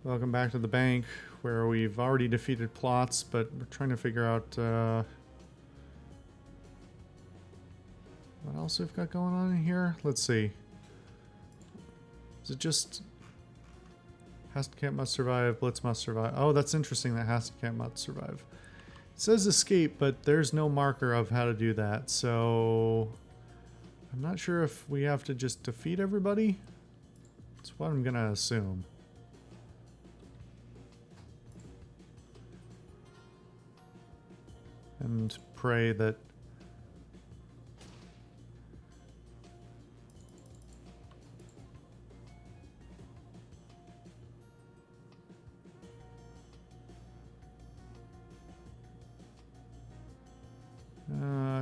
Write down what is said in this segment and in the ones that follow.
Welcome back to the bank, where we've already defeated plots, but we're trying to figure out what else we've got going on in here. Let's see. Is it just Hastenkamp must survive, Blitz must survive? Oh, that's interesting that Hastenkamp must survive. It says escape, but there's no marker of how to do that, so I'm not sure if we have to just defeat everybody. That's what I'm gonna assume. And pray that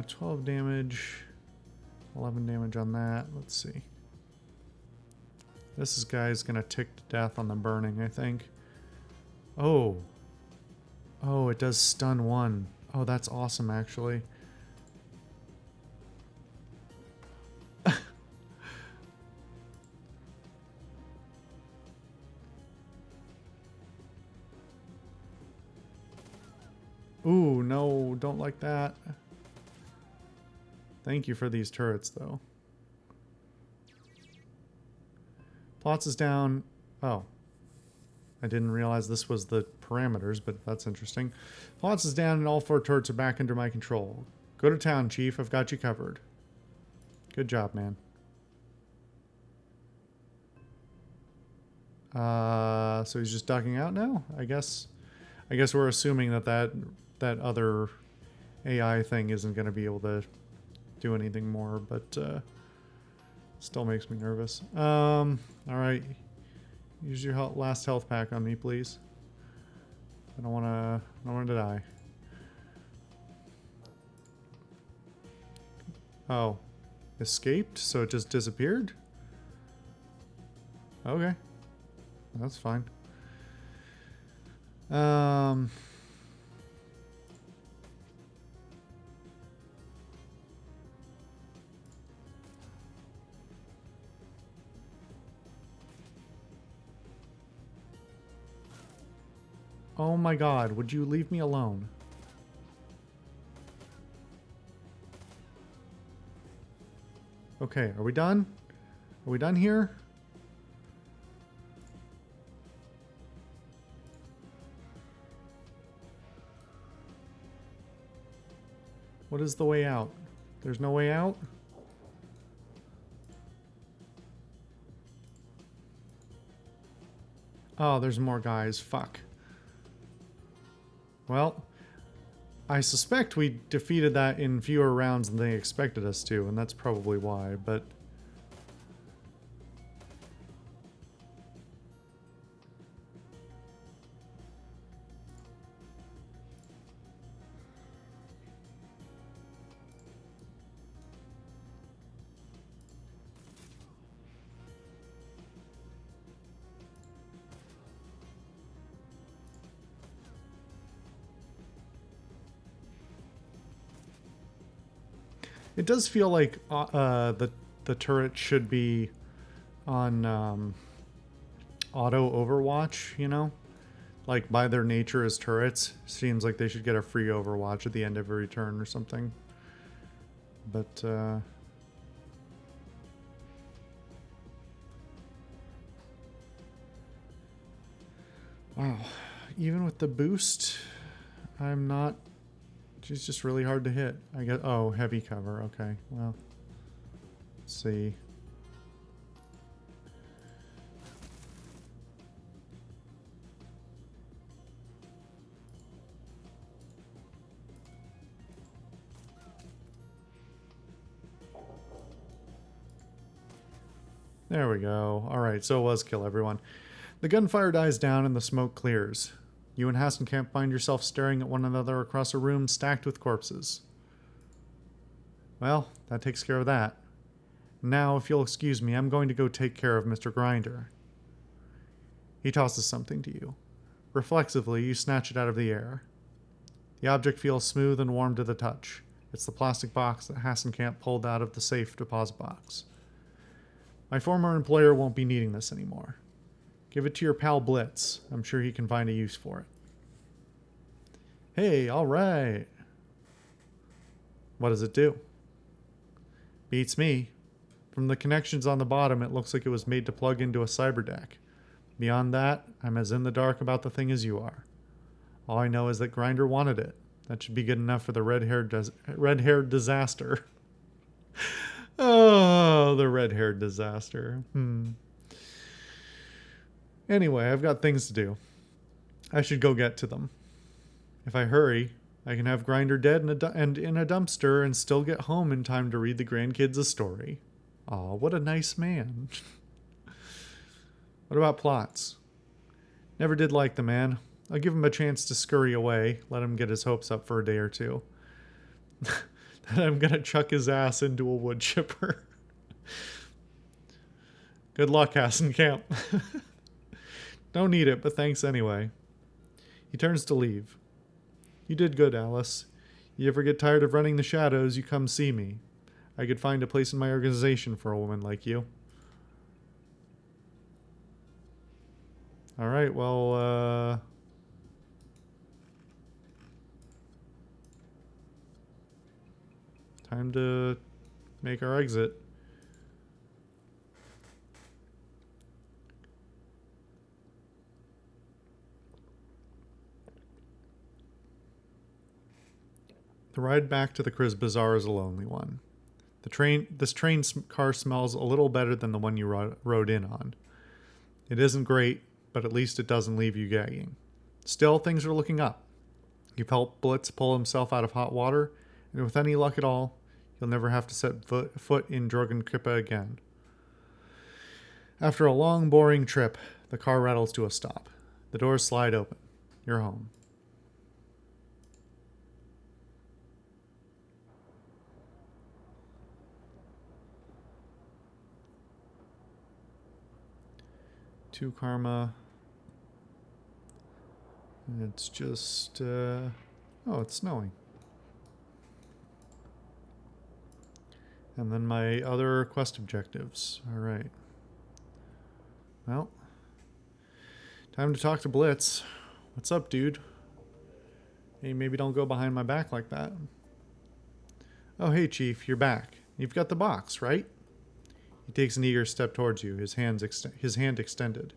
12 damage, 11 damage on that. Let's see. This guy's gonna tick to death on the burning, I think. Oh, it does stun one. Oh, that's awesome, actually. Ooh, no, don't like that. Thank you for these turrets, though. Plots is down. Oh. I didn't realize this was the parameters, but that's interesting. Plots is down and all 4 turrets are back under my control. Go to town, Chief. I've got you covered. Good job, man. So he's just ducking out now? I guess we're assuming that other AI thing isn't going to be able to do anything more, but still makes me nervous. All right. Use your last health pack on me, please. I don't want to die. Oh. Escaped? So it just disappeared? Okay. That's fine. Oh my god, would you leave me alone? Okay, are we done? Are we done here? What is the way out? There's no way out? Oh, there's more guys. Fuck. Well, I suspect we defeated that in fewer rounds than they expected us to, and that's probably why, but... It does feel like the turret should be on auto Overwatch, you know? Like, by their nature as turrets, seems like they should get a free Overwatch at the end of every turn or something. But, wow. Even with the boost, I'm not... She's just really hard to hit. I get... Oh, heavy cover. Okay, well. Let's see. There we go. Alright, so it was kill everyone. The gunfire dies down and the smoke clears. You and Hastenkamp find yourself staring at one another across a room stacked with corpses. Well, that takes care of that. Now, if you'll excuse me, I'm going to go take care of Mr. Grinder. He tosses something to you. Reflexively, you snatch it out of the air. The object feels smooth and warm to the touch. It's the plastic box that Hastenkamp pulled out of the safe deposit box. My former employer won't be needing this anymore. Give it to your pal Blitz. I'm sure he can find a use for it. Hey, alright. What does it do? Beats me. From the connections on the bottom, it looks like it was made to plug into a cyberdeck. Beyond that, I'm as in the dark about the thing as you are. All I know is that Grinder wanted it. That should be good enough for the red-haired disaster. Oh, the red-haired disaster. Anyway, I've got things to do. I should go get to them. If I hurry, I can have Grinder dead and in a dumpster and still get home in time to read the grandkids a story. Aw, what a nice man. What about plots? Never did like the man. I'll give him a chance to scurry away, let him get his hopes up for a day or two. Then I'm gonna chuck his ass into a wood chipper. Good luck, Hassenkamp. Don't need it, but thanks anyway. He turns to leave. You did good, Alice. You ever get tired of running the shadows, you come see me. I could find a place in my organization for a woman like you. Alright, well, time to make our exit. The ride back to the Kriz Bazaar is a lonely one. This train car smells a little better than the one you rode in on. It isn't great, but at least it doesn't leave you gagging. Still, things are looking up. You've helped Blitz pull himself out of hot water, and with any luck at all, you'll never have to set foot in Drogenkippa again. After a long, boring trip, the car rattles to a stop. The doors slide open. You're home. Two karma. It's just, oh, it's snowing. And then my other quest objectives. All right. Well, time to talk to Blitz. What's up, dude? Hey, maybe don't go behind my back like that. Oh, hey, Chief, you're back. You've got the box, right? He takes an eager step towards you, his hand extended.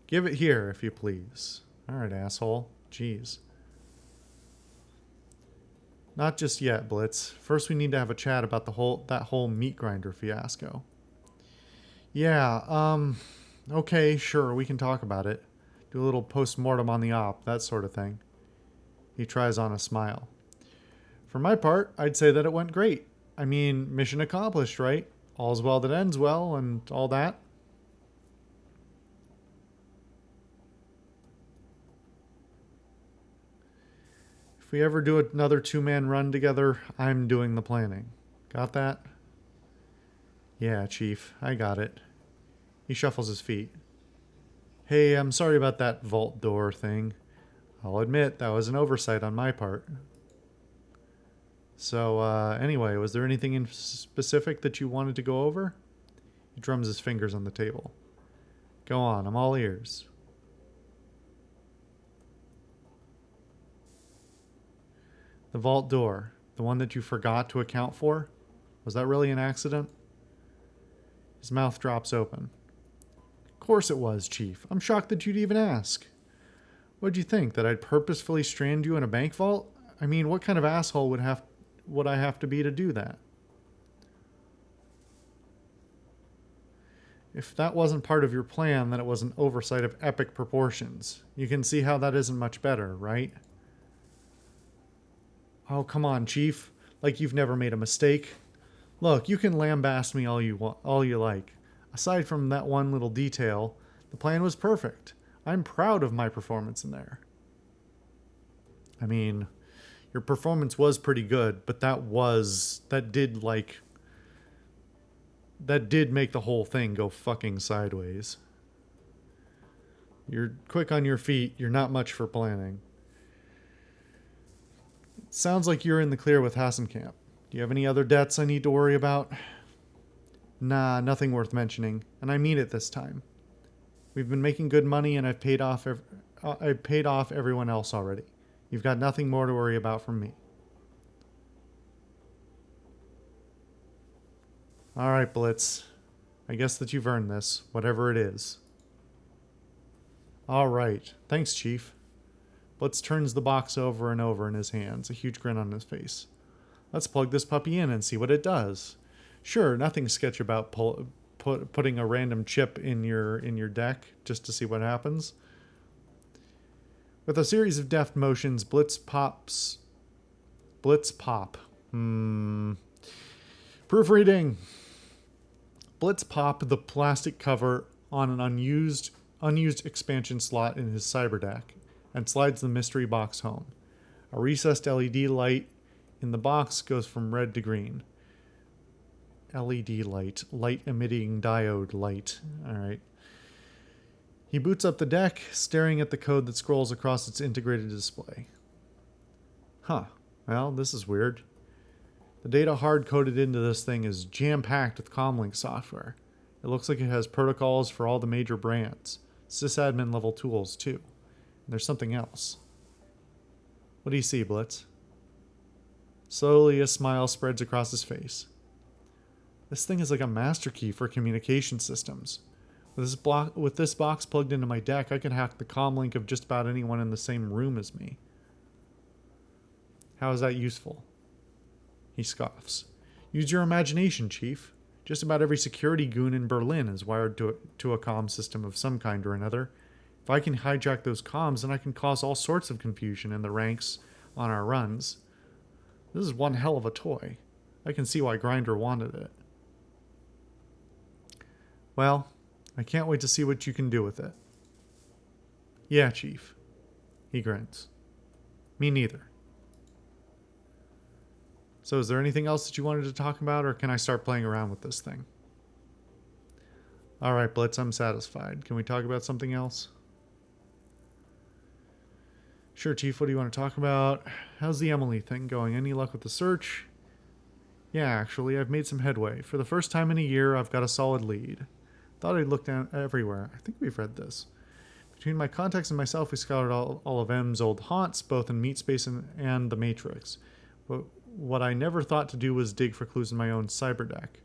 Give it here, if you please. All right, asshole. Jeez. Not just yet, Blitz. First, we need to have a chat about that whole meat grinder fiasco. Yeah, okay, sure, we can talk about it. Do a little post-mortem on the op, that sort of thing. He tries on a smile. For my part, I'd say that it went great. I mean, mission accomplished, right? All's well that ends well, and all that. If we ever do another two-man run together, I'm doing the planning. Got that? Yeah, Chief, I got it. He shuffles his feet. Hey, I'm sorry about that vault door thing. I'll admit that was an oversight on my part. So, anyway, was there anything in specific that you wanted to go over? He drums his fingers on the table. Go on, I'm all ears. The vault door, the one that you forgot to account for? Was that really an accident? His mouth drops open. Of course it was, Chief. I'm shocked that you'd even ask. What'd you think, that I'd purposefully strand you in a bank vault? I mean, what kind of asshole would I have to be to do that? If that wasn't part of your plan, then it was an oversight of epic proportions. You can see how that isn't much better, right? Oh, come on, Chief. Like you've never made a mistake. Look, you can lambaste me all you like. Aside from that one little detail, the plan was perfect. I'm proud of my performance in there. I mean, your performance was pretty good, but that did make the whole thing go fucking sideways. You're quick on your feet. You're not much for planning. Sounds like you're in the clear with Hassenkamp. Do you have any other debts I need to worry about? Nah, nothing worth mentioning, and I mean it this time. We've been making good money, and I've paid off everyone else already. You've got nothing more to worry about from me. All right, Blitz. I guess that you've earned this, whatever it is. All right. Thanks, Chief. Blitz turns the box over and over in his hands, a huge grin on his face. Let's plug this puppy in and see what it does. Sure, nothing sketch about putting a random chip in your deck just to see what happens. With a series of deft motions, Blitz pop. Proofreading. Blitz pop the plastic cover on an unused expansion slot in his cyber deck and slides the mystery box home. A recessed LED light in the box goes from red to green. LED light. Light emitting diode light. Alright. He boots up the deck, staring at the code that scrolls across its integrated display. Huh. Well, this is weird. The data hard-coded into this thing is jam-packed with comlink software. It looks like it has protocols for all the major brands. Sysadmin-level tools, too. And there's something else. What do you see, Blitz? Slowly, a smile spreads across his face. This thing is like a master key for communication systems. With this box plugged into my deck, I can hack the comlink of just about anyone in the same room as me. How is that useful? He scoffs. Use your imagination, Chief. Just about every security goon in Berlin is wired to a comm system of some kind or another. If I can hijack those comms, then I can cause all sorts of confusion in the ranks on our runs. This is one hell of a toy. I can see why Grindr wanted it. Well, I can't wait to see what you can do with it. Yeah, Chief. He grins. Me neither. So is there anything else that you wanted to talk about, or can I start playing around with this thing? Alright, Blitz, I'm satisfied. Can we talk about something else? Sure, Chief, what do you want to talk about? How's the Emily thing going? Any luck with the search? Yeah, actually, I've made some headway. For the first time in a year, I've got a solid lead. Thought I'd look down everywhere. I think we've read this. Between my contacts and myself, we scoured all of M's old haunts, both in Meatspace and the Matrix. But what I never thought to do was dig for clues in my own cyber deck.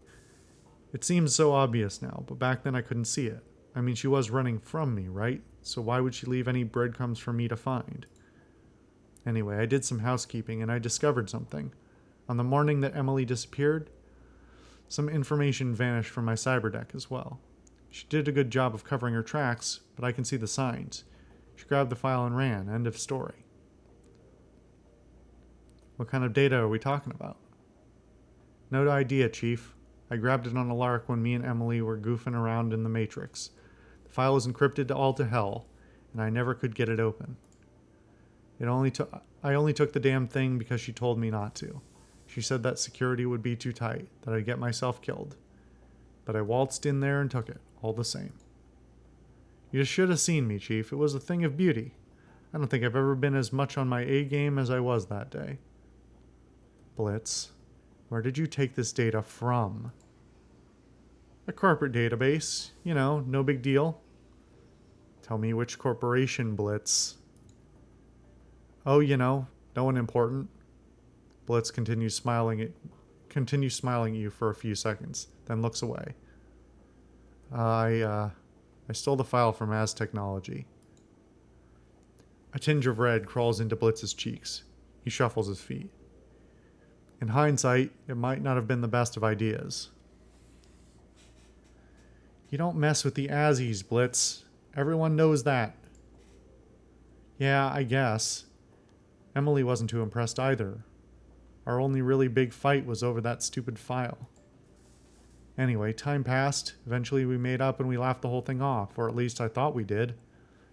It seems so obvious now, but back then I couldn't see it. I mean, she was running from me, right? So why would she leave any breadcrumbs for me to find? Anyway, I did some housekeeping and I discovered something. On the morning that Emily disappeared, some information vanished from my cyber deck as well. She did a good job of covering her tracks, but I can see the signs. She grabbed the file and ran. End of story. What kind of data are we talking about? No idea, Chief. I grabbed it on a lark when me and Emily were goofing around in the Matrix. The file was encrypted all to hell, and I never could get it open. I only took the damn thing because she told me not to. She said that security would be too tight, that I'd get myself killed. But I waltzed in there and took it, all the same. You should have seen me, Chief. It was a thing of beauty. I don't think I've ever been as much on my A game as I was that day. Blitz, where did you take this data from? A corporate database. You know, no big deal. Tell me which corporation, Blitz. Oh, you know, no one important. Blitz continues smiling at you for a few seconds, then looks away. I stole the file from Az Technology. A tinge of red crawls into Blitz's cheeks. He shuffles his feet. In hindsight, it might not have been the best of ideas. You don't mess with the Azzies, Blitz. Everyone knows that. Yeah, I guess. Emily wasn't too impressed either. Our only really big fight was over that stupid file. Anyway, time passed. Eventually we made up and we laughed the whole thing off, or at least I thought we did.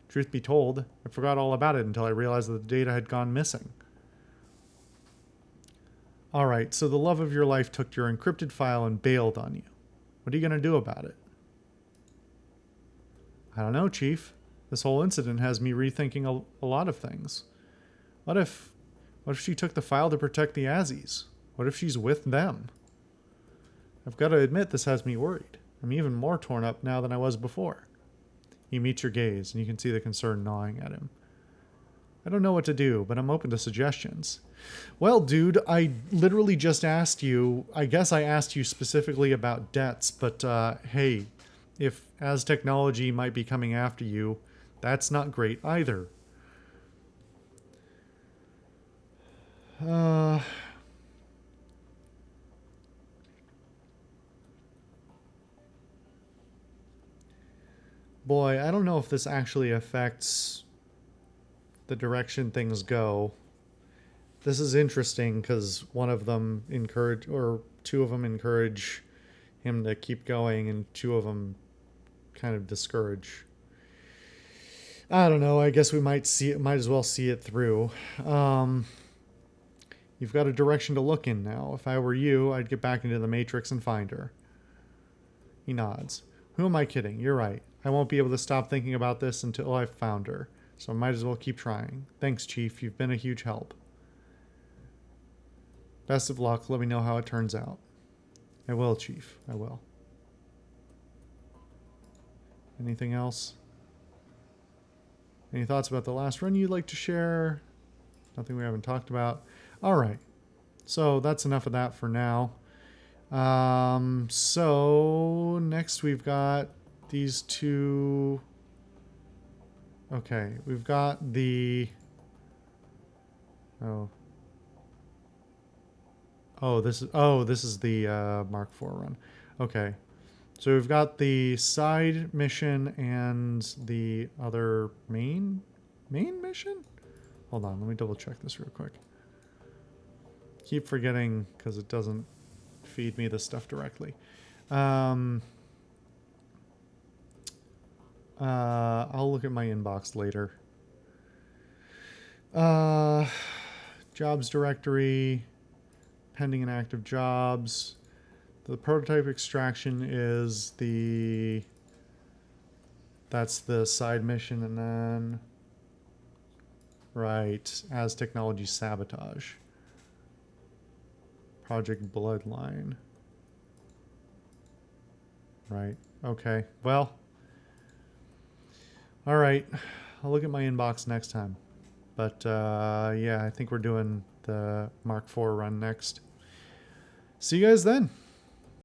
Truth be told, I forgot all about it until I realized that the data had gone missing. Alright, so the love of your life took your encrypted file and bailed on you. What are you going to do about it? I don't know, Chief. This whole incident has me rethinking a lot of things. What if she took the file to protect the Azzies? What if she's with them? I've got to admit this has me worried. I'm even more torn up now than I was before. He meets your gaze, and you can see the concern gnawing at him. I don't know what to do, but I'm open to suggestions. Well, dude, I literally just asked you, I guess I asked you specifically about debts, but hey, if as technology might be coming after you, that's not great either. Boy, I don't know if this actually affects the direction things go. This is interesting because one of them encourage, or two of them encourage him to keep going, and two of them kind of discourage. I don't know. I guess we might see it. Might as well see it through. You've got a direction to look in now. If I were you, I'd get back into the Matrix and find her. He nods. Who am I kidding? You're right. I won't be able to stop thinking about this until I've found her. So I might as well keep trying. Thanks, Chief. You've been a huge help. Best of luck. Let me know how it turns out. I will, Chief. I will. Anything else? Any thoughts about the last run you'd like to share? Nothing we haven't talked about. All right. So that's enough of that for now. So next we've got these two. Okay, we've got the. This is the Mark IV run. Okay, so we've got the side mission and the other main mission. Hold on, let me double check this real quick. Keep forgetting because it doesn't feed me the stuff directly. I'll look at my inbox later. Jobs directory, pending and active jobs. The prototype extraction is that's the side mission, and then right, as technology sabotage. Project Bloodline. Right. Okay. Well. All right. I'll look at my inbox next time. But yeah, I think we're doing the Mark IV run next. See you guys then.